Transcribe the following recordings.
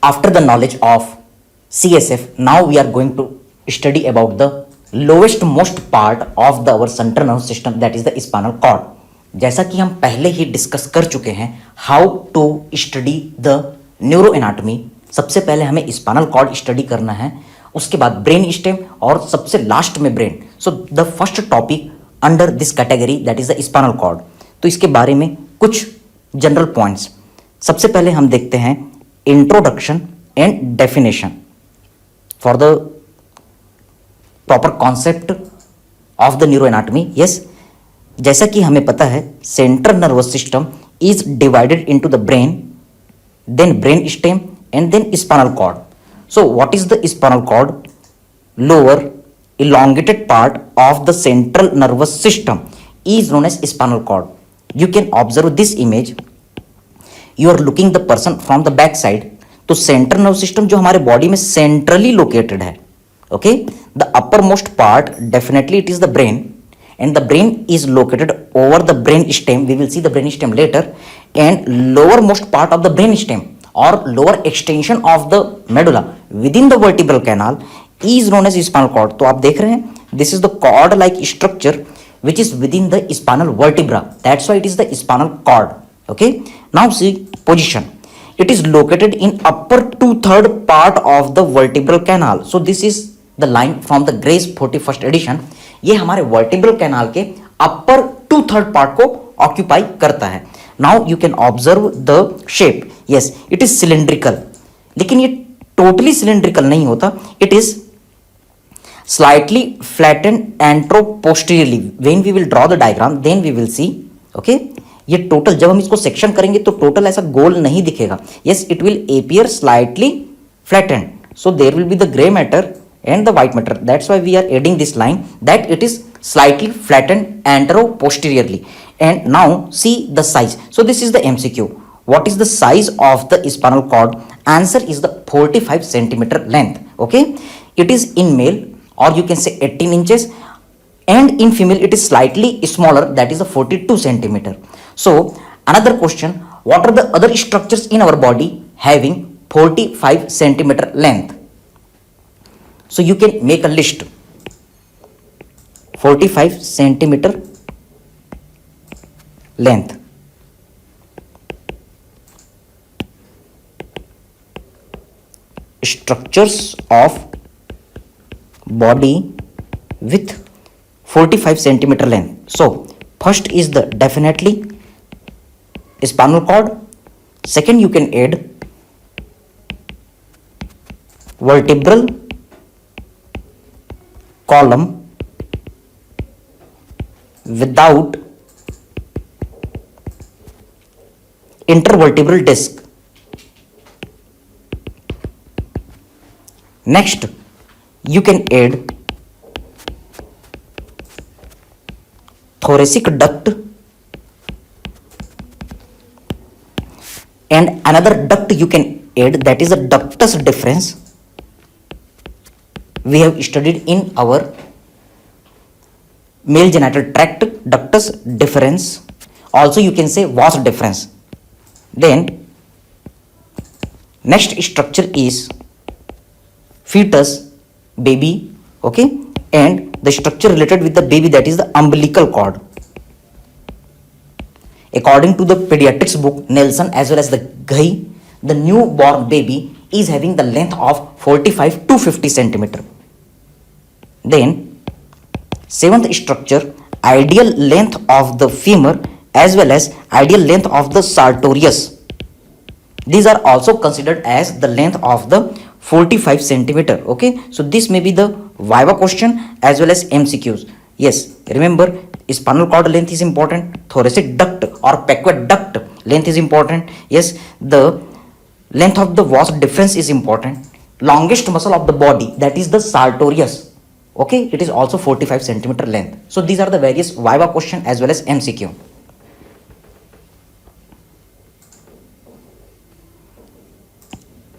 After the knowledge of CSF, now we are going to study about the lowest most part of the our central nervous system, that is the spinal cord. जैसा कि हम पहले ही discuss कर चुके हैं how to study the neuroanatomy. सबसे पहले हमें स्पाइनल कॉर्ड स्टडी करना है, उसके बाद ब्रेन स्टेम और सबसे लास्ट में brain. So the first topic under this category that is the spinal cord. तो इसके बारे में कुछ जनरल पॉइंट्स. सबसे पहले हम देखते हैं introduction and definition for the proper concept of the neuroanatomy. Yes, जैसा कि हमें पता है central nervous system is divided into the brain, then brain stem and then spinal cord. So what is the spinal cord? Lower elongated part of the central nervous system is known as spinal cord. You can observe this image. You are looking the person from the back side. तो central nerve system जो हमारे body में centrally located है. Okay, the upper most part definitely it is the brain, and the brain is located over the brain stem. We will see the brain stem later. And lower most part of the brain stem or lower extension of the medulla within the vertebral canal is known as spinal cord. तो आप देख रहे हैं this is the cord like structure which is within the spinal vertebra. That's why it is the spinal cord. Okay, now see position. It is located in upper 2/3 part of the vertebral canal. So this is the line from the Gray's 41st edition. ये हमारे vertebral canal के अपर 2/3 part को occupy करता है. Now you can observe the shape. Yes, it is cylindrical, लेकिन ये totally cylindrical नहीं होता. It is slightly flattened anteroposteriorly. When we will draw the diagram then we will see. Okay, ये total जब हम इसको सेक्शन करेंगे तो टोटल ऐसा गोल नहीं दिखेगा. Yes, it will appear slightly flattened. So there will be the grey matter and the white matter. That's why we are adding this line that it is slightly flattened anteroposteriorly. And now see the size. So this is the MCQ. What is the size of the spinal cord? Answer is the 45 centimeter length. Okay, it is in male or you can say 18 inches, and in female it is slightly smaller, that is the 42 centimeter. So another question, what are the other structures in our body having 45 centimeter length? So you can make a list. 45 centimeter length. Structures of body with 45 centimeter length. So first is the definitely spinal cord. Second, you can add vertebral column without intervertebral disc. Next, you can add thoracic duct and another duct you can add, that is a ductus deferens. We have studied in our male genital tract ductus deferens. Also you can say vas deferens. Then next structure is fetus, baby. Okay, and the structure related with the baby, that is the umbilical cord. According to the pediatrics book Nelson as well as the Ghai, the newborn baby is having the length of 45 to 50 centimeter. Then seventh structure, ideal length of the femur as well as ideal length of the sartorius. These are also considered as the length of the 45 centimeter. Okay, so this may be the viva question as well as MCQs. Yes, remember spinal cord length is important, thoracic duct or pequot duct length is important. Yes, the length of the vas deferens is important. Longest muscle of the body, that is the sartorius. Okay, it is also 45 centimeter length. So these are the various viva question as well as MCQ.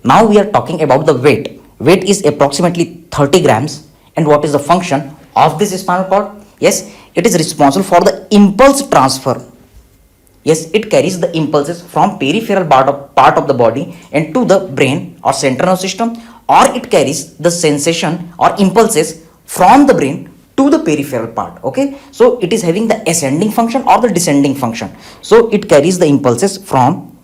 Now we are talking about the weight. Weight is approximately 30 grams. And what is the function of this spinal cord? Yes, it is responsible for the impulse transfer Yes, it carries the impulses from peripheral part of the body and to the brain or central nervous system, or it carries the sensation or impulses from the brain to the peripheral part. Okay, so it is having the ascending function or the descending function. So it carries the impulses from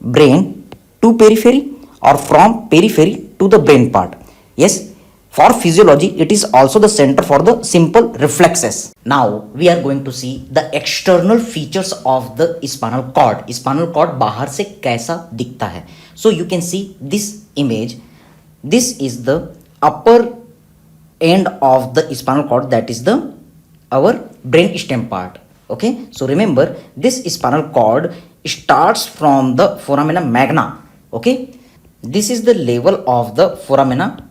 brain to periphery or from periphery to the brain part. Yes, for physiology it is also the center for the simple reflexes. Now we are going to see the external features of the spinal cord. Spinal cord बाहर से कैसा दिखता है. So you can see this image. This is the upper end of the spinal cord, that is the our brain stem part. Okay, so remember this spinal cord starts from the foramina magna. Okay, this is the level of the foramina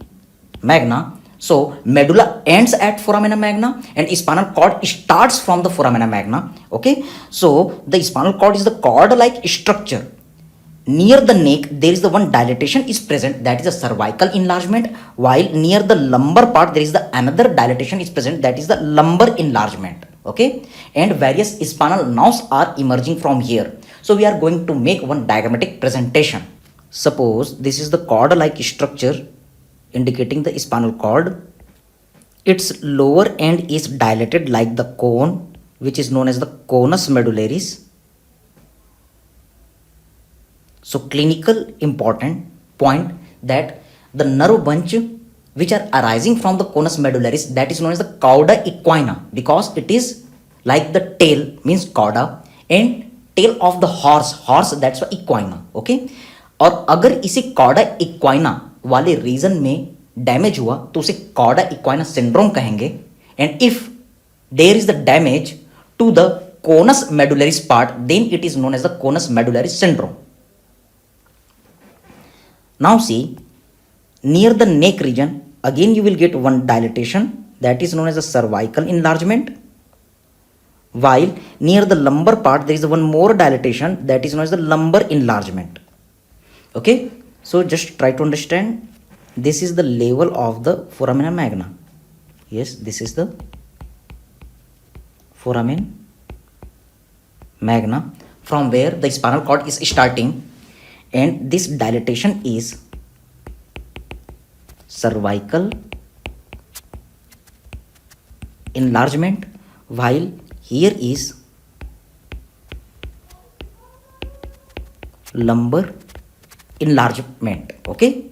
magna. So medulla ends at foramina magna and spinal cord starts from the foramina magna. Okay, so the spinal cord is the cord like structure. Near the neck there is the one dilatation is present, that is a cervical enlargement, while near the lumbar part there is the another dilatation is present, that is the lumbar enlargement. Okay, and various spinal nerves are emerging from here. So we are going to make one diagrammatic presentation. Suppose this is the cord like structure indicating the spinal cord. Its lower end is dilated like the cone, which is known as the conus medullaris. So clinical important point that the nerve bunch which are arising from the conus medullaris, that is known as the cauda equina, because it is like the tail, means cauda, and tail of the horse, that's why equina. Okay, और अगर इसे cauda equina वाले region में damage हुआ तो उसे cauda equina syndrome कहेंगे. And if there is the damage to the conus medullaris part, then it is known as the conus medullaris syndrome. Now see near the neck region, again you will get one dilatation, that is known as the cervical enlargement, while near the lumbar part there is one more dilatation, that is known as the lumbar enlargement. Okay, so just try to understand. This is the level of the foramina magna. Yes, this is the foramen magna, from where the spinal cord is starting, and this dilatation is cervical enlargement, while here is lumbar enlargement. Okay,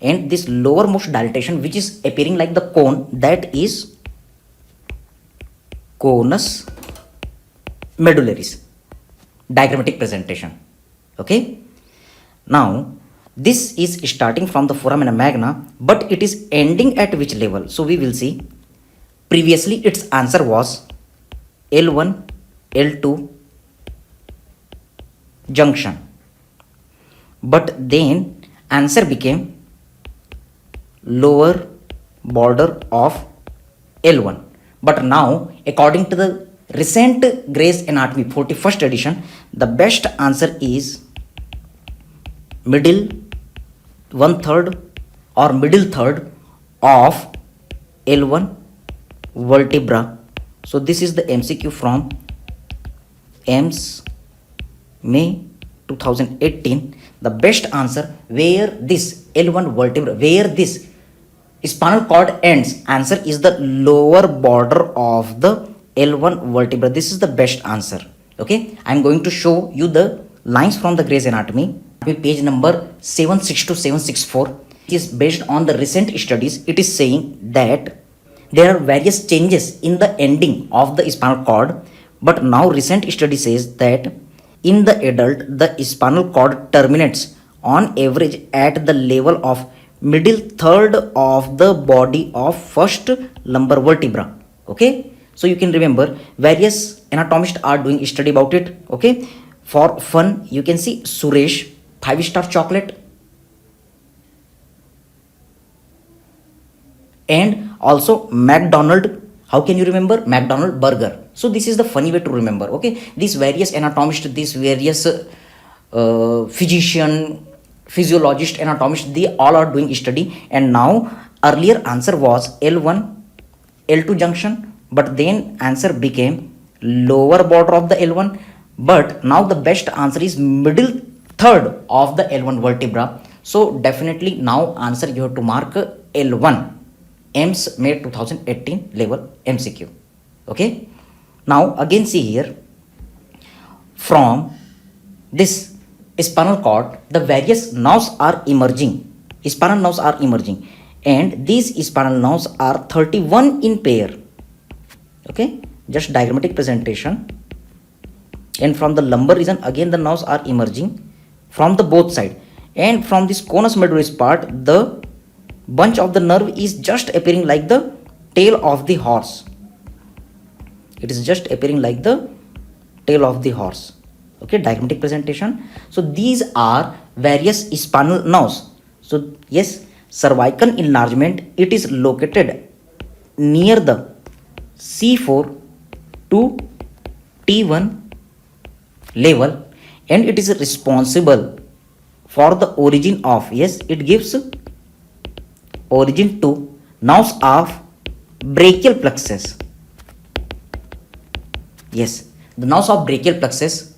and this lowermost dilatation which is appearing like the cone, that is conus medullaris. Diagrammatic presentation. Okay, now this is starting from the foramina magna, but it is ending at which level? So we will see. Previously its answer was L1 L2 junction, but then answer became lower border of L1. But now according to the recent Gray's Anatomy 41st edition, the best answer is middle 1/3 or middle third of L1 vertebra. So this is the MCQ from AIIMS May 2018. The best answer, where this L1 vertebra, where this spinal cord ends, answer is the lower border of the L1 vertebra. This is the best answer. Okay, I am going to show you the lines from the Gray's Anatomy, page number 762 to 764. It is based on the recent studies. It is saying that there are various changes in the ending of the spinal cord, but now recent study says that in the adult the spinal cord terminates on average at the level of middle third of the body of first lumbar vertebra. Okay, so you can remember various anatomists are doing a study about it. Okay, for fun you can see Suresh 5-star chocolate, and also McDonald. How can you remember McDonald burger? So this is the funny way to remember. Okay, these various anatomists, these various physician, physiologist, anatomist, they all are doing study. And now earlier answer was L1 L2 junction, but then answer became lower border of the L1, but now the best answer is middle third of the L1 vertebra. So definitely now answer you have to mark L1 AIMS May 2018 level MCQ. Okay, now again see here, from this spinal cord the various nerves are emerging, spinal nerves are emerging, and these spinal nerves are 31 in pair. Okay, just diagrammatic presentation. And from the lumbar region again the nerves are emerging from the both side, and from this conus medullaris part the bunch of the nerve is just appearing like the tail of the horse. It is just appearing like the tail of the horse. Okay, diagrammatic presentation. So these are various spinal nerves. So yes, cervical enlargement, it is located near the C4 to T1 level, and it is responsible for the origin of, yes, it gives origin to nerves of brachial plexus. Yes, the nerves of brachial plexus,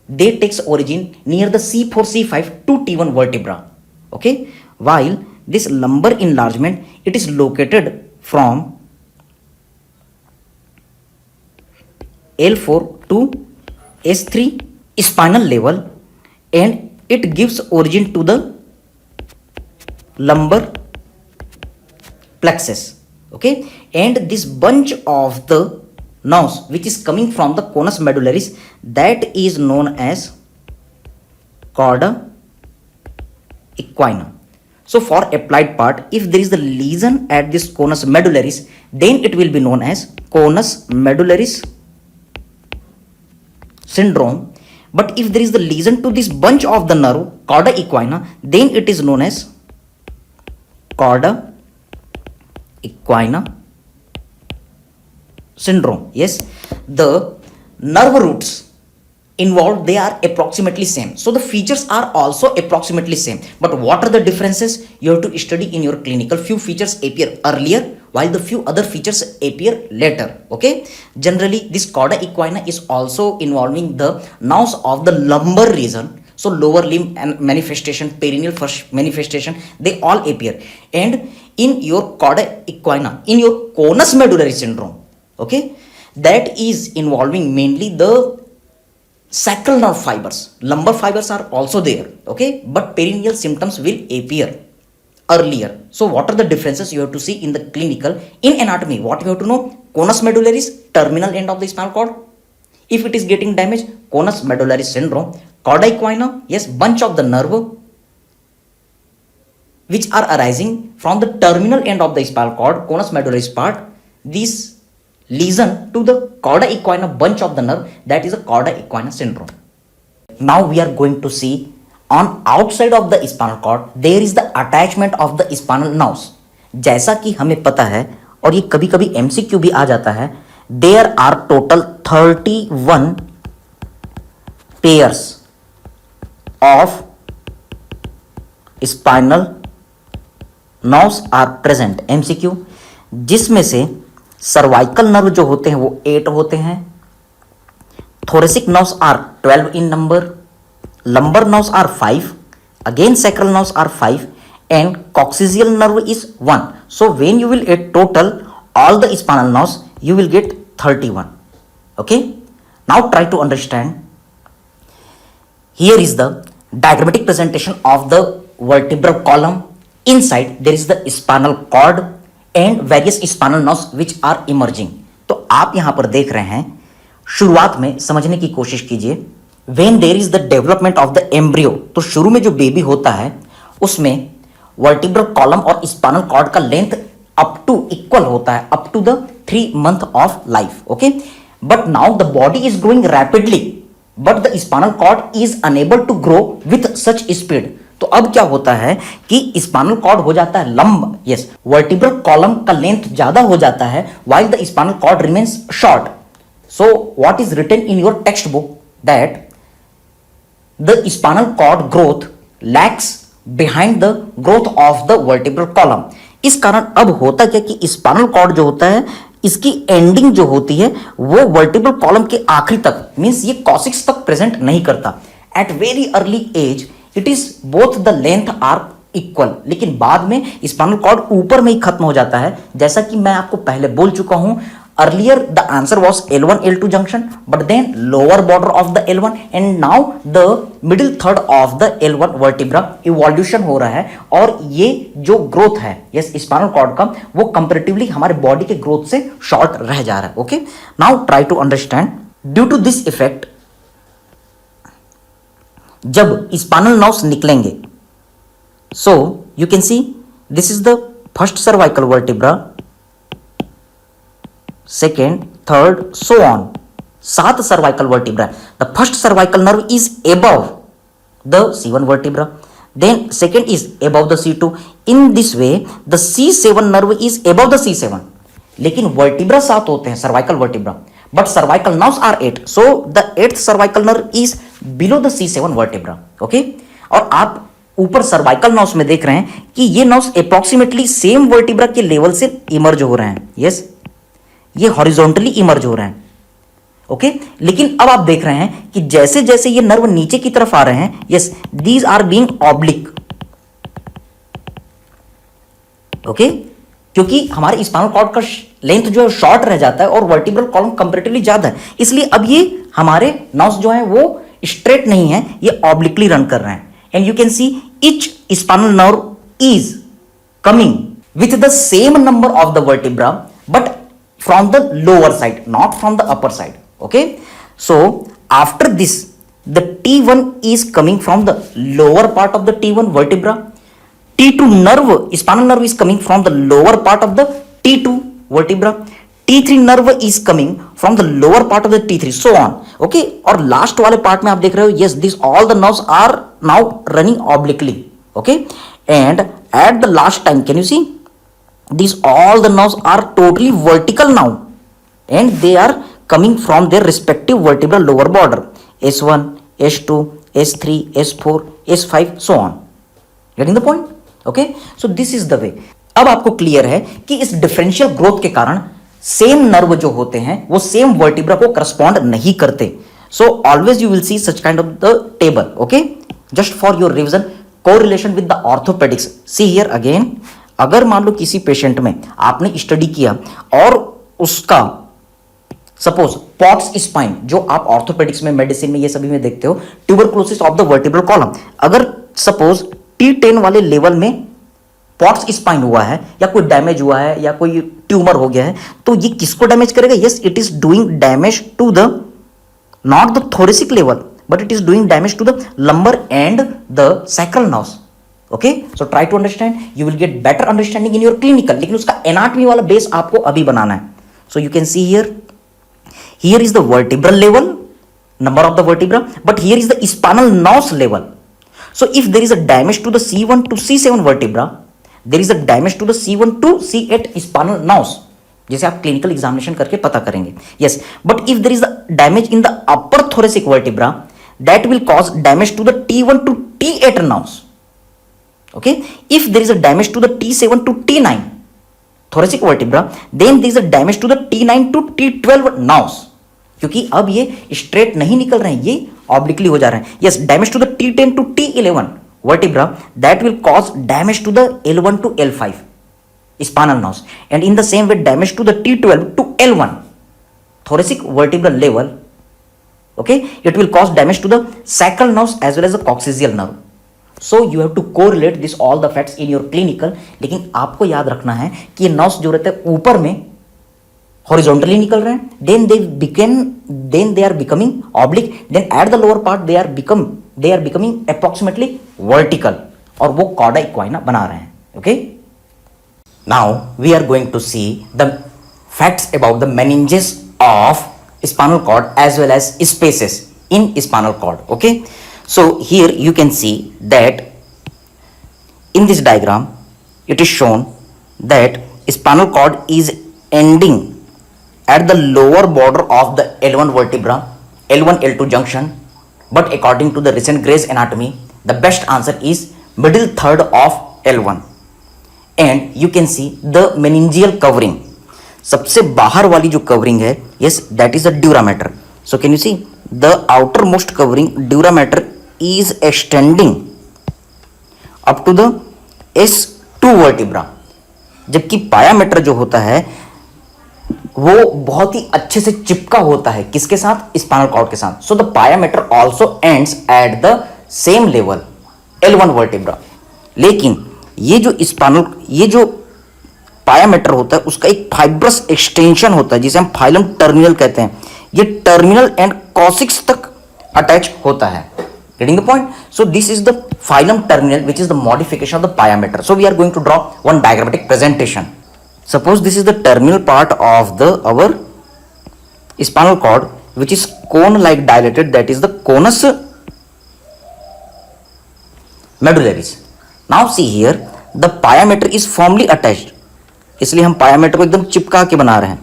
they takes origin near the C4 C5 to T1 vertebra. Okay, while this lumbar enlargement, it is located from L4 to S3 spinal level, and it gives origin to the lumbar plexus. Okay, and this bunch of the nerves which is coming from the conus medullaris, that is known as cauda equina. So for applied part, if there is the lesion at this conus medullaris, then it will be known as conus medullaris syndrome. But if there is the lesion to this bunch of the nerve cauda equina, then it is known as cauda equina syndrome. Yes, the nerve roots involved, they are approximately same, so the features are also approximately same, but what are the differences you have to study in your clinical. Few features appear earlier while the few other features appear later. Okay, generally this cauda equina is also involving the nerves of the lumbar region, so lower limb and manifestation, perineal first manifestation, they all appear. And in your cauda equina, in your conus medullaris syndrome, okay, that is involving mainly the sacral nerve fibers. Lumbar fibers are also there, okay, but perineal symptoms will appear earlier. So what are the differences you have to see in the clinical. In anatomy, what you have to know, conus medullaris, terminal end of the spinal cord, if it is getting damaged, conus medullaris syndrome. Cauda equina, yes, bunch of the nerve which are arising from the terminal end of the spinal cord, conus medullaris part, this lesion to the cauda equina bunch of the nerve, that is a cauda equina syndrome. Now we are going to see on outside of the spinal cord there is the attachment of the spinal nerves. जैसा कि हमें पता है और ये कभी कभी MCQ भी आ जाता है, there are total 31 pairs of spinal nerves are present. MCQ, जिसमें से सर्वाइकल नर्व जो होते हैं वो 8 होते हैं, thoracic nerves are 12 in number, lumbar nerves are 5, again sacral nerves are 5, and coccygeal nerve is 1. So when you will add total all the spinal nerves, you will get 31. Okay, now try to understand. Here is the diagrammatic presentation of the vertebral column. Inside there is the spinal cord and various spinal nerves which are emerging. तो आप यहां पर देख रहे हैं, शुरुआत में समझने की कोशिश कीजिए. When there is the development of the embryo, तो शुरू में जो बेबी होता है उसमें वर्टिब्रल कॉलम और स्पाइनल कॉर्ड का लेंथ अप टू इक्वल होता है up to the 3 month of life. Okay, but now the body is growing rapidly, but the spinal cord is unable to grow with such speed. तो अब क्या होता है कि spinal cord हो जाता है लंब, यस, वर्टिब्रल कॉलम का लेंथ ज्यादा हो जाता है while the spinal cord remains short. So what is written in your textbook that the spinal cord growth lags behind the growth of the vertebral column. इस कारण अब होता क्या कि स्पाइनल कॉर्ड जो होता है इसकी एंडिंग जो होती है वो वर्टिब्रल कॉलम के आखिरी तक, मींस ये कॉसिक्स तक प्रेजेंट नहीं करता। At very early age it is both the length are equal, लेकिन बाद में स्पाइनल कॉर्ड ऊपर में ही खत्म हो जाता है। जैसा कि मैं आपको पहले बोल चुका हूं, earlier the answer was L1 L2 junction, but then lower border of the L1 and now the middle third of the L1 vertebra evolution हो रहा है, और ये जो ग्रोथ है यस स्पाइनल कॉर्ड का वो कंपैरेटिवली हमारे बॉडी के ग्रोथ से शॉर्ट रह जा रहा है। Okay, now try to understand. Due to this effect जब स्पाइनल नर्व्स निकलेंगे, so you can see this is the first cervical vertebra, second, third, so on. 7 cervical vertebra. The first cervical nerve is above the C1 vertebra. Then second is above the C2. In this way, the C7 nerve is above the C7. लेकिन vertebra 7 होते हैं cervical vertebra, but cervical nerves are 8. So the 8th cervical nerve is below the C7 vertebra. Okay? और आप ऊपर cervical nerves में देख रहे हैं कि ये नर्व्स अप्रोक्सीमेटली सेम वर्टिब्रा के लेवल से इमर्ज हो रहे हैं। यस, ये हॉरिजॉन्टली इमर्ज हो रहे हैं। ओके, लेकिन अब आप देख रहे हैं कि जैसे जैसे ये नर्व नीचे की तरफ आ रहे हैं, yes these are being oblique. Okay, क्योंकि हमारे स्पाइनल कॉर्ड का लेंथ जो है शॉर्ट रह जाता है और वर्टिब्रल कॉलम कंपैरेटिवली ज्यादा है, इसलिए अब ये हमारे नर्व्स जो है वो स्ट्रेट नहीं है, ये ऑब्लिकली रन कर रहे हैं। And you can see each spinal nerve is coming with the same number of the vertebra, but from the lower side, not from the upper side. Okay, so after this the T1 is coming from the lower part of the T1 vertebra, T2 nerve, spinal nerve is coming from the lower part of the T2 vertebra, T3 nerve is coming from the lower part of the T3, so on. Okay, और last वाले part में आप देख रहे हो, yes this all the nerves are now running obliquely. Okay, and at the last time can you see these all the nerves are totally vertical now, and they are coming from their respective vertebral lower border, S1, S2, S3, S4, S5, so on. Getting the point? Okay, so this is the way. अब आपको clear है कि इस differential growth के कारण same nerve जो होते हैं वो सेम वर्टिब्रा को करस्पॉन्ड नहीं करते। So always you will see such kind of the table. Okay, just for your revision, correlation with the orthopaedics. See here again, अगर मान लो किसी पेशेंट में आपने स्टडी किया और उसका सपोज पॉट्स स्पाइन, जो आप ऑर्थोपेडिक्स में, मेडिसिन में, ये सभी में देखते हो, tuberculosis of the vertebral column, अगर सपोज T10 वाले लेवल में पॉट्स स्पाइन हुआ है या कोई डैमेज हुआ है या कोई ट्यूमर हो गया है, तो ये किसको डैमेज करेगा? Yes, it is doing damage to the not the thoracic level, but it is doing damage to the lumbar and the sacral nerves. Okay, so try to understand, you will get better understanding in your clinical, लेकिन उसका anatomy वाला base आपको अभी बनाना है। So you can see here is the vertebral level, number of the vertebra, but here is the spinal nerves level. So if there is a damage to the C1 to C7 vertebra, there is a damage to the C1 to C8 spinal nerves, जैसे आप clinical examination करके पता करेंगे। Yes, but if there is the damage in the upper thoracic vertebra, that will cause damage to the T1 to T8 nerves. Okay, if there is a damage to the T7 to T9 thoracic vertebra, then there is a damage to the T9 to T12 nerves, क्योंकि अब ये straight नहीं निकल रहे हैं, ये obliquely हो जा रहे हैं। Yes, damage to the T10 to T11 vertebra, that will cause damage to the L1 to L5 spinal nerves, and in the same way damage to the T12 to L1 thoracic vertebral level. Okay, it will cause damage to the sacral nerves as well as the coccygeal nerve. So you have to correlate this all the facts in your clinical. लेकिन आपको याद रखना है कि ये nerves जो रहते हैं ऊपर में हॉरिजॉन्टली निकल रहे हैं, then they are becoming oblique, then at the lower part they are becoming approximately vertical, और वो कॉर्डा इक्वाइना बना रहे हैं। Okay, now we are going to see the facts about the meninges of spinal cord as well as spaces in spinal cord. Okay, so here you can see that in this diagram it is shown that spinal cord is ending at the lower border of the L1 vertebra, L1 L2 junction, but according to the recent Gray's anatomy, the best answer is middle third of L1. And you can see the meningeal covering. सबसे बाहर वाली जो covering है, yes that is the dura mater. So can you see the outermost covering dura mater is extending up to the S2 vertebra, जबकि pia mater जो होता है वो बहुत ही अच्छे से चिपका होता है किसके साथ, स्पाइनल कॉर्ड के साथ. So the pia mater also ends at the same level L1 vertebra. लेकिन ये जो पायामेटर होता है उसका एक फाइब्रस एक्सटेंशन होता है जिसे हम फाइलम टर्मिनल कहते हैं. ये टर्मिनल एंड कॉसिक्स तक अटैच होता है. Getting the point? So this is the filum terminal which is the modification of the pia mater. So we are going to draw one diagrammatic presentation. Suppose this is the terminal part of our spinal cord which is cone like dilated, that is the conus medullaris. Now see here the pyometer is firmly attached, इसलिए हम pyometer को एकदम चिपका के बना रहे हैं.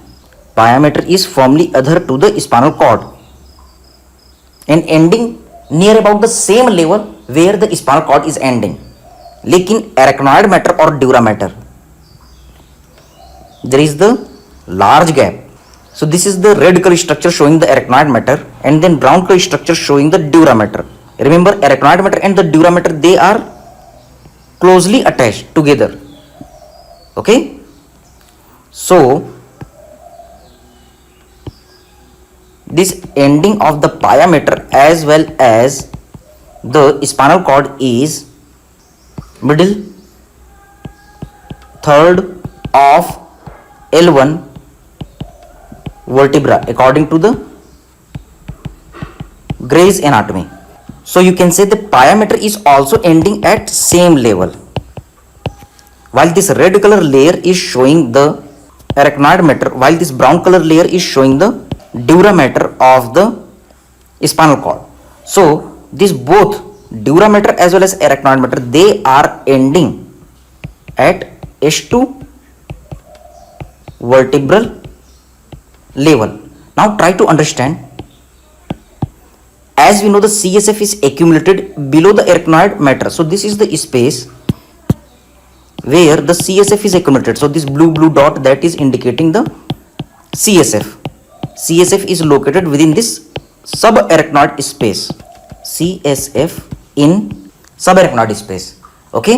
Pyometer is firmly adhered to the spinal cord and ending near about the same level where the spinal cord is ending. लेकिन arachnoid matter और dura matter there is the large gap. So this is the red color structure showing the arachnoid matter and then brown color structure showing the dura matter. Remember arachnoid matter and the dura matter, they are closely attached together. Okay, so this ending of the pyometer as well as the spinal cord is middle third of L1 vertebra according to the Gray's anatomy. So you can say the pyometer is also ending at same level. While this red color layer is showing the arachnoid matter, while this brown color layer is showing the dura matter of the spinal cord. So this both dura matter as well as arachnoid matter, they are ending at S2 vertebral level. Now try to understand. As we know the CSF is accumulated below the arachnoid matter. So this is the space where the CSF is accumulated. So this blue dot, that is indicating the CSF. CSF is located within this subarachnoid space. CSF in subarachnoid space. Okay.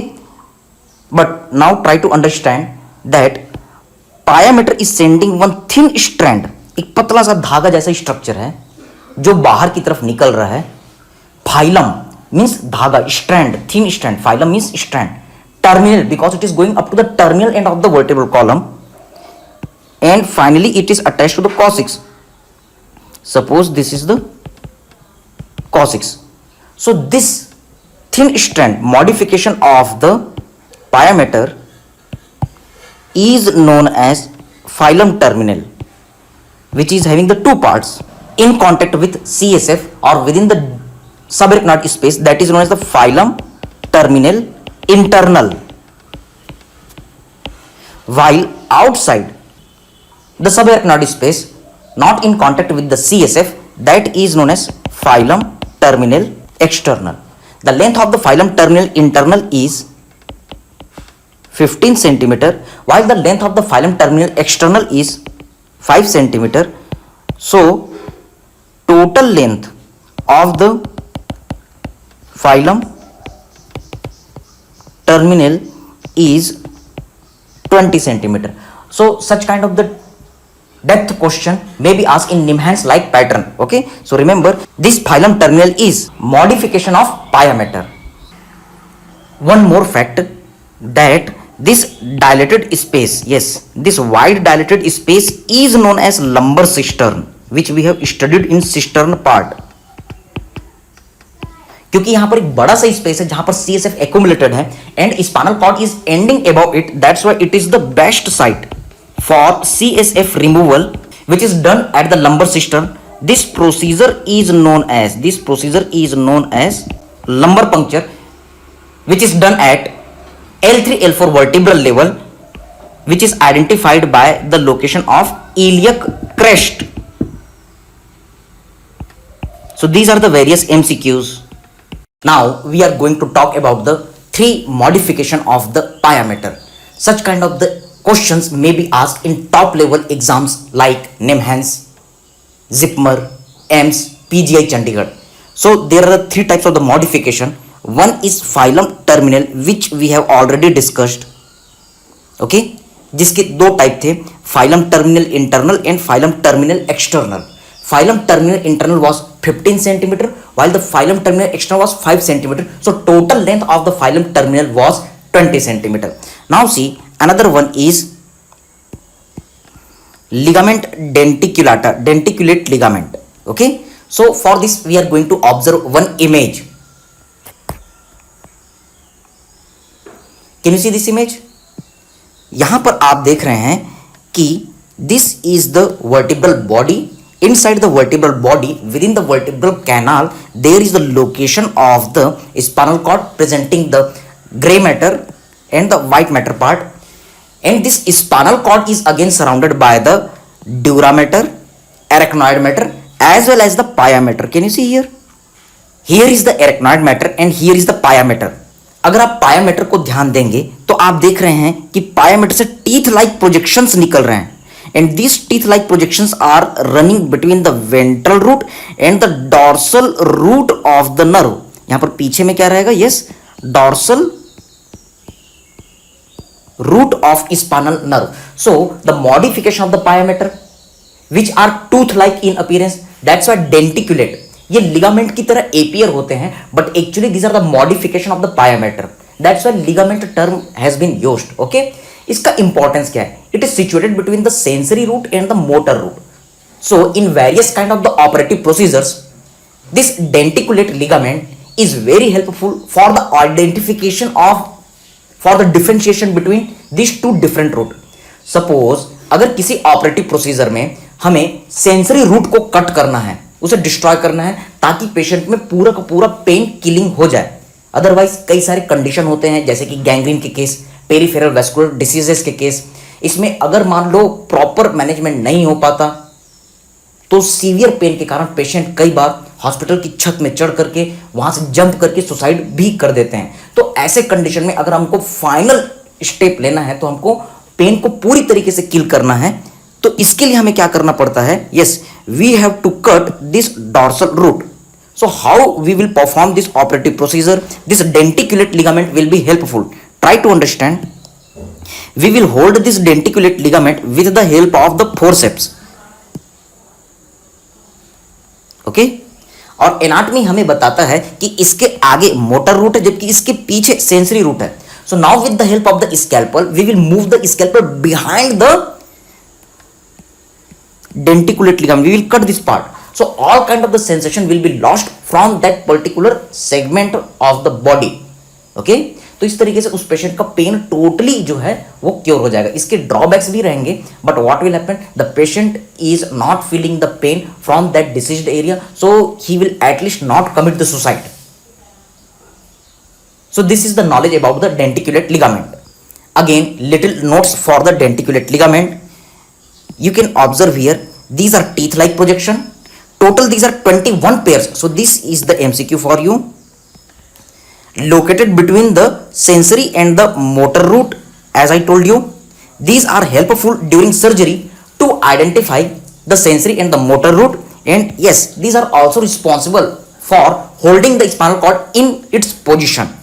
But now try to understand that pia mater is sending one thin strand, एक पतला सा धागा जैसा structure है जो बाहर की तरफ निकल रहा है. फाइलम मींस धागा, strand thin strand, filum means strand. Terminal because it is going up to the terminal end of the vertebral column and finally it is attached to the coccyx. Suppose this is the coccyx. So this thin strand modification of the pia mater is known as phylum terminal, which is having the two parts in contact with CSF or within the subarachnoid space, that is known as the phylum terminal internal, while outside the subarachnoid space not in contact with the CSF, that is known as phylum terminal external. The length of the phylum terminal internal is 15 centimeter, while the length of the phylum terminal external is 5 centimeter. So total length of the phylum terminal is 20 centimeter. So such kind of the depth question may be asked in Nimhan's like pattern. Okay, so remember this phylum terminal is modification of pyometer. One more fact, that this dilated space, yes, this wide dilated space is known as lumbar cistern, which we have studied in cistern part. क्योंकि यहां पर एक बड़ा सा space है जहां पर CSF accumulated है and spinal cord is ending above it, that's why it is the best site for CSF removal, which is done at the lumbar cistern. This procedure is known as lumbar puncture, which is done at L3 L4 vertebral level, which is identified by the location of iliac crest. So these are the various MCQs. Now we are going to talk about the three modification of the pyometer. Such kind of the questions may be asked in top level exams like NIMHANS, Zipmer, AIMS, PGI Chandigarh. So there are three types of the modification. One is phylum terminal, which we have already discussed. Okay, जिसके दो type थे, phylum terminal internal and phylum terminal external. Phylum terminal internal was 15 centimeter, while the phylum terminal external was 5 centimeter. So total length of the phylum terminal was 20 centimeter. Now see, another one is ligament denticulate ligament. Okay, so for this we are going to observe one image. Can you see this image? यहां पर आप देख रहे हैं कि this is the vertebral body. Inside the vertebral body, within the vertebral canal, there is the location of the spinal cord presenting the gray matter and the white matter part. And this spinal cord is again surrounded by the dura mater, arachnoid matter, as well as the pia mater. Can you see here? Here is the arachnoid matter and here is the pia mater. अगर आप पाया matter को ध्यान देंगे तो आप देख रहे हैं कि पाया मैटर से टीथ लाइक प्रोजेक्शंस निकल रहे हैं, and this teeth like projections are running between the ventral root and the dorsal root of the nerve. यहां पर पीछे में क्या रहेगा? Yes, dorsal root of spinal nerve. So the modification of the pia mater, which are tooth like in appearance, that's why denticulate, ये ligament की तरह appear होते हैं, but actually these are the modification of the pia mater. That's why ligament term has been used. Okay, इसका importance क्या है? It is situated between the sensory root and the motor root. So in various kind of the operative procedures, this denticulate ligament is very helpful for the identification of, for the differentiation between these two different root. Suppose अगर किसी operative procedure में हमें sensory root को cut करना है, उसे destroy करना है, ताकि पेशेंट में पूरा का पूरा पेन किलिंग हो जाए. अदरवाइज कई सारे कंडीशन होते हैं, जैसे कि गैंग्रीन के केस, पेरिफेरल वैस्कुलर डिसीजेस के केस. इसमें अगर मान लो प्रॉपर मैनेजमेंट नहीं हो पाता तो सीवियर पेन के कारण पेशेंट कई बार हॉस्पिटल की छत में चढ़ करके वहां से जंप करके सुसाइड भी कर देते हैं. तो ऐसे कंडीशन में अगर हमको फाइनल स्टेप लेना है तो हमको पेन को पूरी तरीके से किल करना है, तो इसके लिए हमें क्या करना पड़ता है? Yes, we have to cut this dorsal root. So how we will perform this operative procedure? This denticulate ligament will be helpful. Try to understand. We will hold this denticulate ligament with the help of the forceps. Okay, और anatomy हमें बताता है कि इसके आगे motor root है जबकि इसके पीछे सेंसरी रूट है. So now with the help of the scalpel we will move the scalpel behind the denticulate ligament. We will cut this part. So all kind of the sensation will be lost from that particular segment of the body. Okay, तो इस तरीके से उस patient का pen totally जो है वो cure हो जाएगा. इसके ड्रॉबैक्स भी रहेंगे, but what will happen? The patient is not feeling the pain from that diseased area, so he will at least not commit the suicide. So this is the knowledge about the denticulate ligament. Again, little notes for the denticulate ligament. You can observe here, these are teeth-like projection. Total these are 21 pairs. So this is the MCQ for you. Located between the sensory and the motor root, as I told you. These are helpful during surgery to identify the sensory and the motor root. And yes, these are also responsible for holding the spinal cord in its position.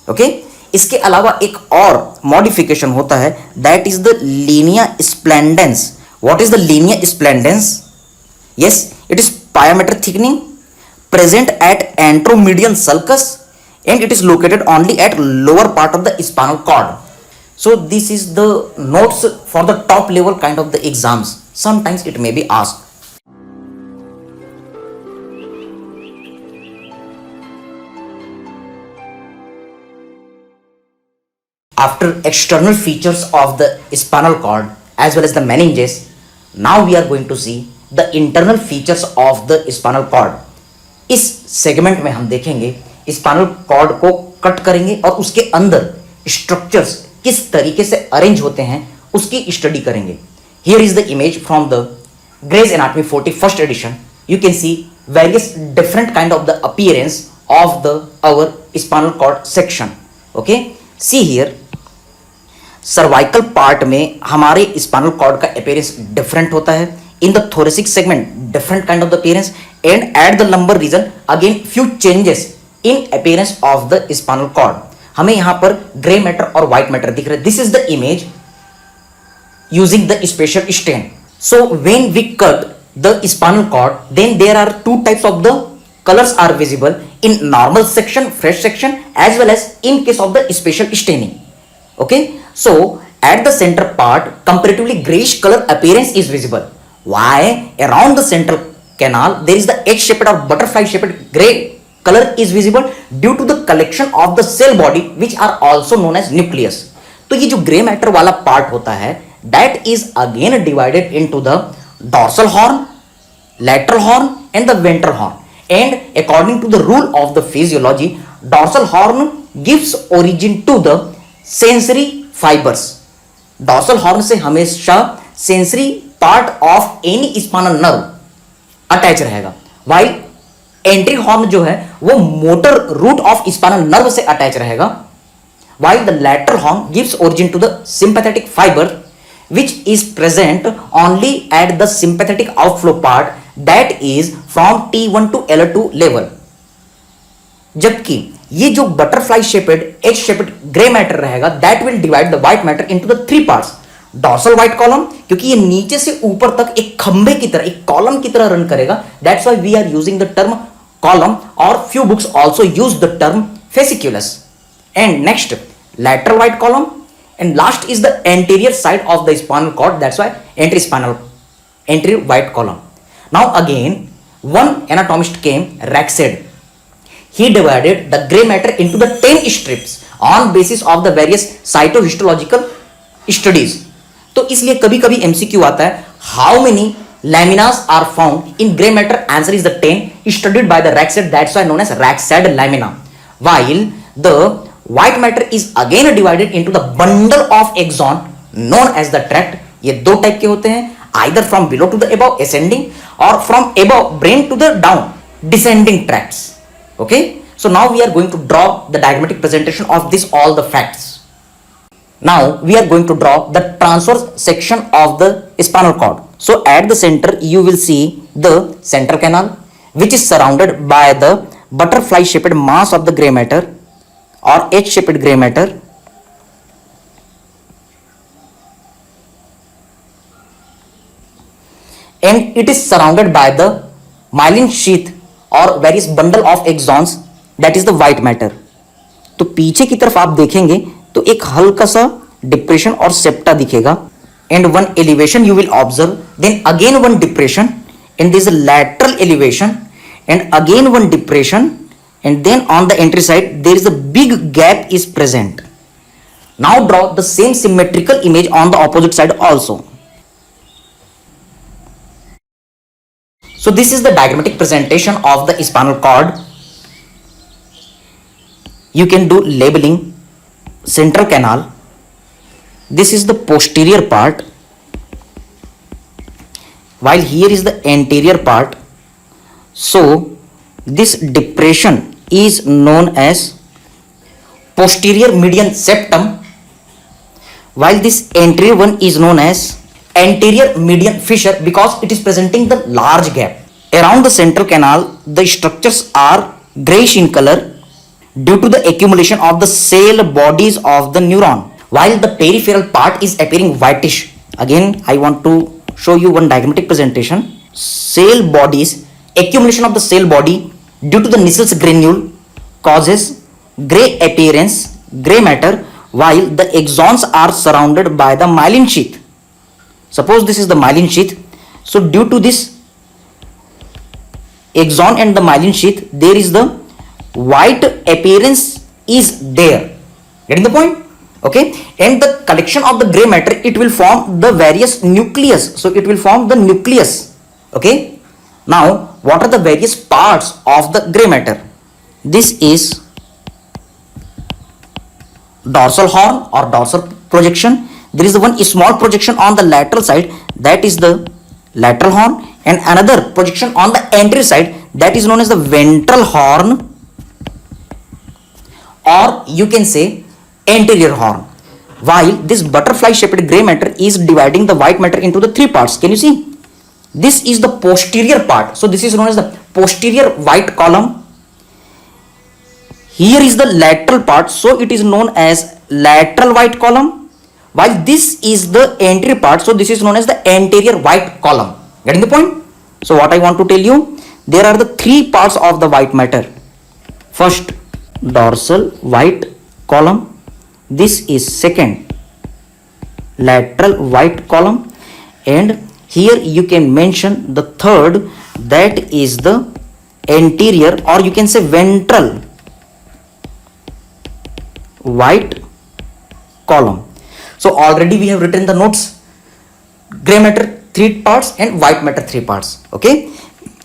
Okay? इसके अलावा एक और modification होता है, that is the linea splendens. What is the linea splendens? Yes, it is pia mater thickening present at anteromedial sulcus and it is located only at lower part of the spinal cord. So this is the notes for the top level kind of the exams. Sometimes it may be asked. After external features of the spinal cord as well as the meninges, now we are going to see the internal features of the spinal cord. इस segment में हम देखेंगे spinal cord को cut करेंगे और उसके अंदर structures किस तरीके से अरेंज होते हैं उसकी स्टडी करेंगे. Here is the image from the Gray's anatomy 41st edition. You can see various different kind of the appearance of the our spinal cord section. Okay, see here. Cervical part में हमारे spinal cord का appearance different होता है, in the thoracic segment different kind of the appearance, and at the lumbar region again few changes in appearance of the spinal cord. हमें यहां पर grey matter और white matter दिख रहा है। This is the image using the special stain. So when we cut the spinal cord, then there are two types of the colors are visible in normal section, fresh section, as well as in case of the special staining. Okay, so at the center part comparatively grayish color appearance is visible. Why? Around the central canal there is the H-shaped or butterfly shaped gray color is visible due to the collection of the cell body which are also known as nucleus. तो ये जो gray matter वाला part होता है, that is again divided into the dorsal horn, lateral horn and the ventral horn. And according to the rule of the physiology, dorsal horn gives origin to the sensory fibers. Dorsal horn से हमेशा sensory part of any spinal nerve attach रहेगा, while entry horn जो है वो motor root of spinal nerve से attach रहेगा, while the lateral horn gives origin to the sympathetic fiber which is present only at the sympathetic outflow part, that is from T1 to L2 level. जबकि ये जो butterfly shaped H shaped grey matter रहेगा, that will divide the white matter into the three parts. Dorsal white column, क्योंकि ये नीचे से ऊपर तक एक खंबे की तरह, एक कॉलम की तरह रन करेगा, that's why we are using the term column, और few books also use the term fasciculus. And next lateral white column, and last is the anterior side of the spinal cord, that's why anterior white column. Now again one anatomist came, Raxed. He divided the gray matter into the 10 strips on basis of the various cytohistological studies. तो इसलिए कभी कभी MCQ आता है, how many laminas are found in gray matter? Answer is the 10 studied by the Raxed, that's why known as Raxed lamina. While the white matter is again divided into the bundle of axon known as the tract. ये दो type के होते हैं, either from below to the above ascending or from above brain to the down descending tracts. Okay, so now we are going to draw the diagrammatic presentation of this all the facts. Now we are going to draw the transverse section of the spinal cord. So at the center you will see the central canal which is surrounded by the butterfly shaped mass of the gray matter or H-shaped gray matter, and it is surrounded by the myelin sheath or various bundle of axons, that is the white matter. तो पीछे की तरफ आप देखेंगे तो एक हल्का सा डिप्रेशन और सेप्टा दिखेगा, and one elevation you will observe, then again one depression, and there is a lateral elevation, and again one depression, and then on the entry side there is a big gap is present. Now draw the same symmetrical image on the opposite side also. So this is the diagrammatic presentation of the spinal cord. You can do labeling. Central canal, this is the posterior part, while here is the anterior part. So this depression is known as posterior median septum, while this anterior one is known as anterior median fissure because it is presenting the large gap. Around the central canal the structures are grayish in color due to the accumulation of the cell bodies of the neuron, while the peripheral part is appearing whitish. Again I want to show you one diagrammatic presentation. Cell bodies, accumulation of the cell body due to the Nissel's granule causes gray appearance, gray matter, while the axons are surrounded by the myelin sheath. Suppose this is the myelin sheath, so due to this axon and the myelin sheath there is the white appearance is there. Getting the point? Okay, and the collection of the gray matter, it will form the various nucleus, so it will form the nucleus. Okay, now what are the various parts of the gray matter? This is dorsal horn or dorsal projection. There is one small projection on the lateral side, that is the lateral horn, and another projection on the anterior side, that is known as the ventral horn, or you can say anterior horn. while this butterfly shaped gray matter is dividing the white matter into the three parts. Can you see? This is the posterior part, so this is known as the posterior white column. Here is the lateral part, so it is known as lateral white column, while this is the anterior part, so this is known as the anterior white column. Getting the point? So what I want to tell you, there are the three parts of the white matter. First, dorsal white column. This is second, lateral white column, and here you can mention the third, that is the anterior, or you can say ventral white column. So already we have written the notes, gray matter 3 parts and white matter 3 parts. Okay,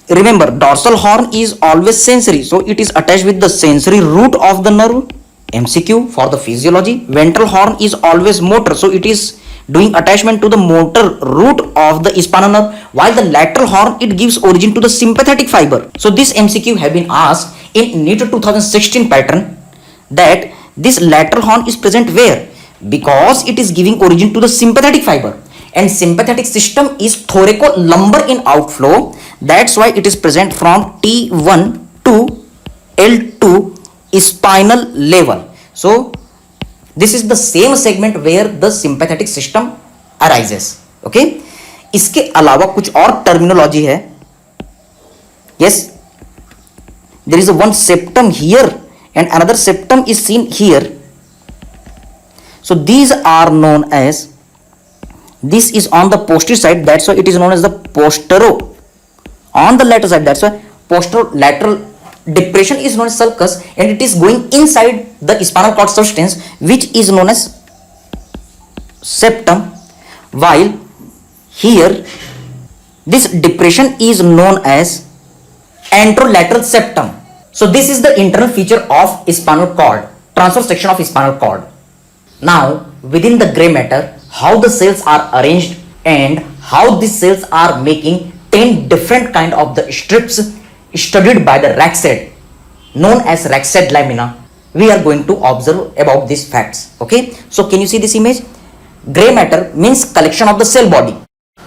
remember dorsal horn is always sensory, so it is attached with the sensory root of the nerve. MCQ for the physiology. Ventral horn is always motor, so it is doing attachment to the motor root of the spinal nerve, while the lateral horn, it gives origin to the sympathetic fiber. So this MCQ have been asked in NEET 2016 pattern, that this lateral horn is present where? Because it is giving origin to the sympathetic fiber, and sympathetic system is thoracolumbar in outflow. That's why it is present from T1 to L2 spinal level. So this is the same segment where the sympathetic system arises. Okay, इसके अलावा कुछ और terminology है. Yes, there is a one septum here and another septum is seen here. So these are known as, this is on the posterior side, that's why it is known as the postero. On the lateral side, that's why posterolateral depression is known as sulcus, and it is going inside the spinal cord substance, which is known as septum, while here this depression is known as anterolateral septum. So this is the internal feature of spinal cord, transverse section of spinal cord. Now within the gray matter, how the cells are arranged and how these cells are making 10 different kind of the strips studied by the Raksed, known as Raksed lamina. We are going to observe about these facts. Okay, so can you see this image? Gray matter means collection of the cell body,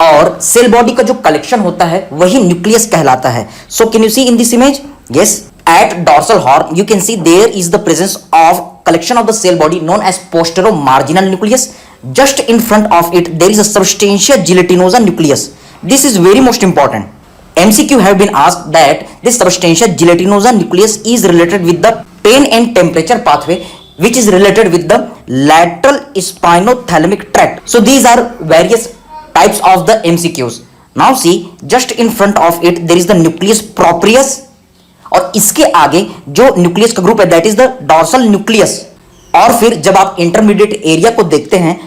और cell body का जो collection होता है वही nucleus कहलाता है. So can you see in this image? Yes, at dorsal horn you can see there is the presence of collection of the cell body known as posteromarginal nucleus. Just in front of it there is a substantia gelatinosa nucleus. This is very most important. MCQ have been asked that this substantia gelatinosa nucleus is related with the pain and temperature pathway, which is related with the lateral spinothalamic tract. So these are various types of the MCQs. Now see, just in front of it there is the nucleus proprius, और इसके आगे जो nucleus का group है that is the dorsal nucleus. और फिर जब आप इंटरमीडिएट एरिया को देखते हैं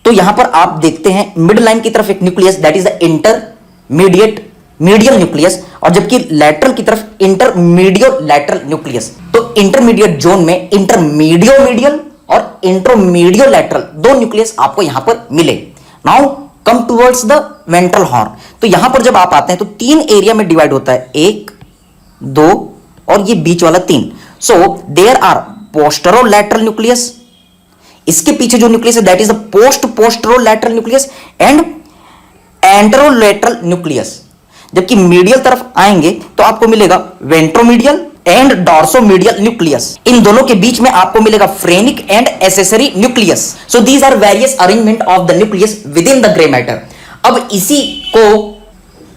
तो यहां पर आप देखते हैं मिड लाइन की तरफ एक nucleus that is the intermediate medial nucleus, और जबकि लैटरल की तरफ इंटरमीडियो लैटरल न्यूक्लियस. तो इंटरमीडिएट जोन में इंटरमीडियो मीडियल और इंटरमीडियो लैटरल दो न्यूक्लियस आपको यहां पर मिले. Now come towards the ventral horn. तो यहां पर जब आप आते हैं तो 3 एरिया में डिवाइड होता है, 1 2 और ये बीच वाला 3. So there are posterolateral nucleus, इसके पीछे जो न्यूक्लियस है that is the posterolateral nucleus and anterolateral nucleus. जबकि मीडियल तरफ आएंगे तो आपको मिलेगा वेंट्रोमीडियल एंड डॉर्सोमीडियल न्यूक्लियस. इन दोनों के बीच में आपको मिलेगा phrenic and accessory nucleus. So these are various arrangement of the nucleus within the grey matter. अब इसी को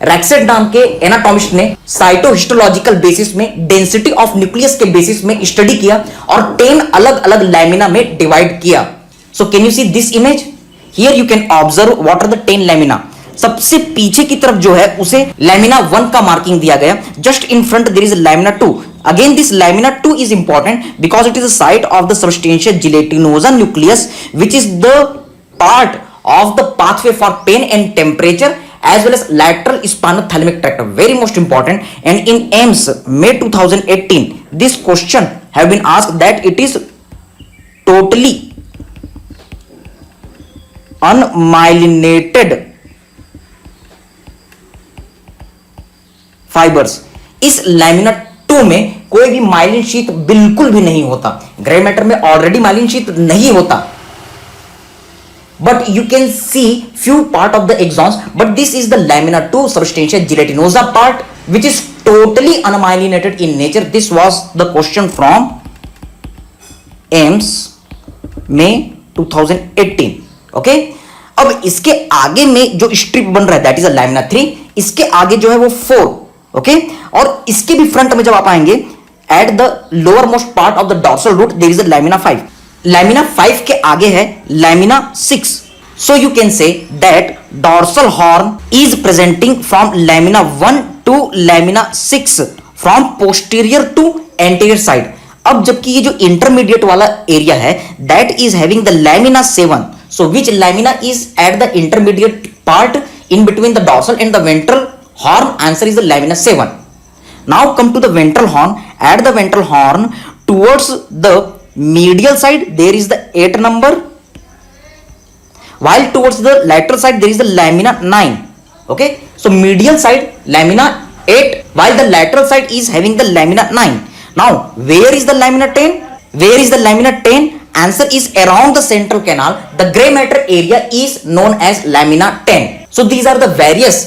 रैक्सेड नाम के एनाटॉमिस्ट ने साइटोहिस्टोलॉजिकल बेसिस में डेंसिटी ऑफ न्यूक्लियस के बेसिस में स्टडी किया और 10 अलग अलग लैमिना में डिवाइड किया. So can you see this image? Here you can observe what are the 10 lamina. सबसे पीछे की तरफ जो है उसे लैमिना 1 का मार्किंग दिया गया. Just in front there is lamina 2. Again this lamina 2 is important because it is the site of the substantia gelatinosa nucleus which is the part of the pathway for pain and temperature as well as lateral spinothalamic tract. Very most important. And in AIIMS May 2018 this question have been asked that it is totally unmyelinated fibers. इस lamina 2 में कोई भी myelin sheath बिल्कुल भी नहीं होता. Grey matter में already myelin sheath नहीं होता. but you can see few part of the axons, but this is the lamina 2 substantia gelatinosa part, which is totally unmyelinated in nature. This was the question from AIIMS में 2018. Okay, अब इसके आगे में जो strip बन रहा है that is a lamina 3, इसके आगे जो है वो 4. ओके, और इसके भी फ्रंट में जब आप आएंगे at the lower most part of the dorsal root there is a lamina 5. Lamina 5 के आगे है lamina 6. So you can say that dorsal horn is presenting from lamina 1 to lamina 6 from posterior to anterior side. अब जबकि ये जो intermediate वाला area है that is having the lamina 7. So which lamina is at the intermediate part in between the dorsal and the ventral horn? Answer is the lamina 7. Now come to the ventral horn. At the ventral horn towards the medial side there is the 8 number, while towards the lateral side there is the lamina 9. Okay, so medial side lamina 8 while the lateral side is having the lamina 9. Now where is the lamina 10? Where is the lamina 10? Answer is around the central canal. The gray matter area is known as lamina 10. So these are the various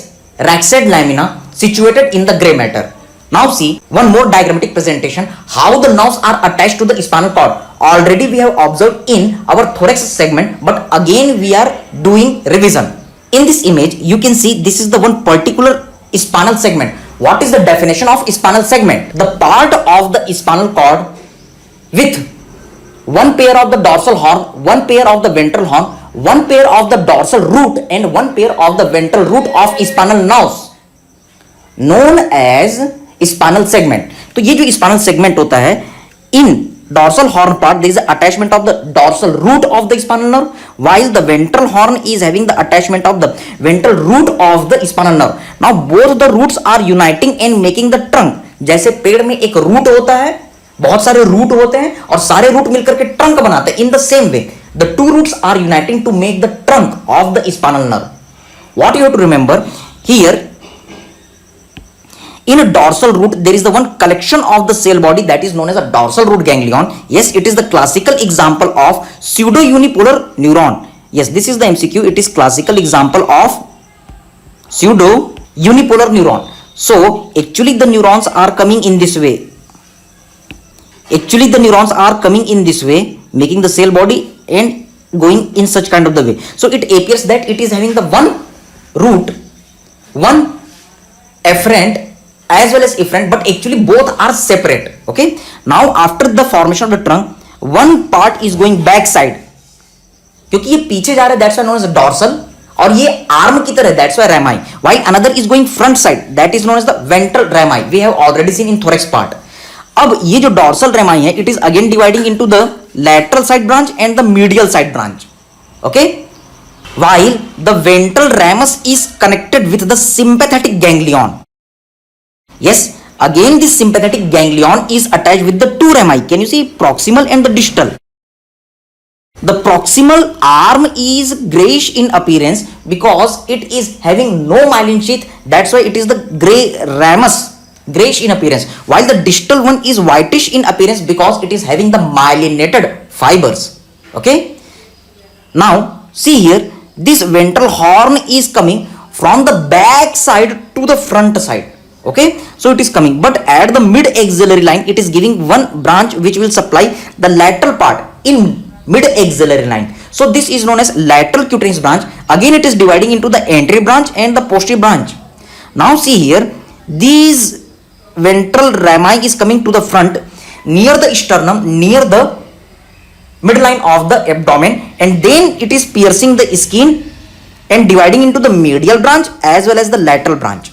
Raxed lamina situated in the gray matter. Now see one more diagrammatic presentation how the nerves are attached to the spinal cord. Already we have observed in our thorax segment, but again we are doing revision. In this image you can see this is the one particular spinal segment. What is the definition of spinal segment? The part of the spinal cord with one pair of the dorsal horn, one pair of the ventral horn, one pair of the dorsal root and one pair of the ventral root of spinal nerves known as spinal segment. तो ये जो spinal segment होता है in dorsal horn part there is attachment of the dorsal root of the spinal nerve, while the ventral horn is having the attachment of the ventral root of the spinal nerve. Now both the roots are uniting and making the trunk. जैसे पेड़ में एक root होता है, बहुत सारे root होते हैं और सारे रूट मिलकर के ट्रंक बनाते हैं. In the same way the two roots are uniting to make the trunk of the spinal nerve. What you have to remember here, in a dorsal root there is the one collection of the cell body that is known as a dorsal root ganglion. Yes, it is the classical example of pseudo unipolar neuron. Yes, this is the MCQ. It is classical example of pseudo unipolar neuron. So actually the neurons are coming in this way. Actually the neurons are coming in this way, making the cell body and going in such kind of the way. So it appears that it is having the one root, one efferent as well as efferent, but actually both are separate. Okay, now after the formation of the trunk one part is going back side, क्योंकि ये पीछे जा रहा है that's why known as dorsal, और ये arm की तरह that's why rami, while another is going front side that is known as the ventral rami. We have already seen in thorax part. अब ये जो dorsal rami है it is again dividing into the lateral side branch and the medial side branch. Okay, while the ventral ramus is connected with the sympathetic ganglion. Yes, again this sympathetic ganglion is attached with the two rami. Can you see proximal and the distal? The proximal arm is grayish in appearance because it is having no myelin sheath. That's why it is the gray ramus, grayish in appearance. While the distal one is whitish in appearance because it is having the myelinated fibers. Okay. Now see here, this ventral horn is coming from the back side to the front side. Okay, so it is coming, but at the mid axillary line it is giving one branch which will supply the lateral part in mid axillary line. So this is known as lateral cutaneous branch. Again it is dividing into the anterior branch and the posterior branch. Now see here, these ventral rami is coming to the front near the sternum, near the midline of the abdomen, and then it is piercing the skin and dividing into the medial branch as well as the lateral branch.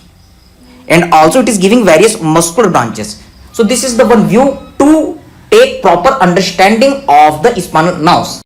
And also it is giving various muscular branches. So this is the one view to take proper understanding of the spinal nerves.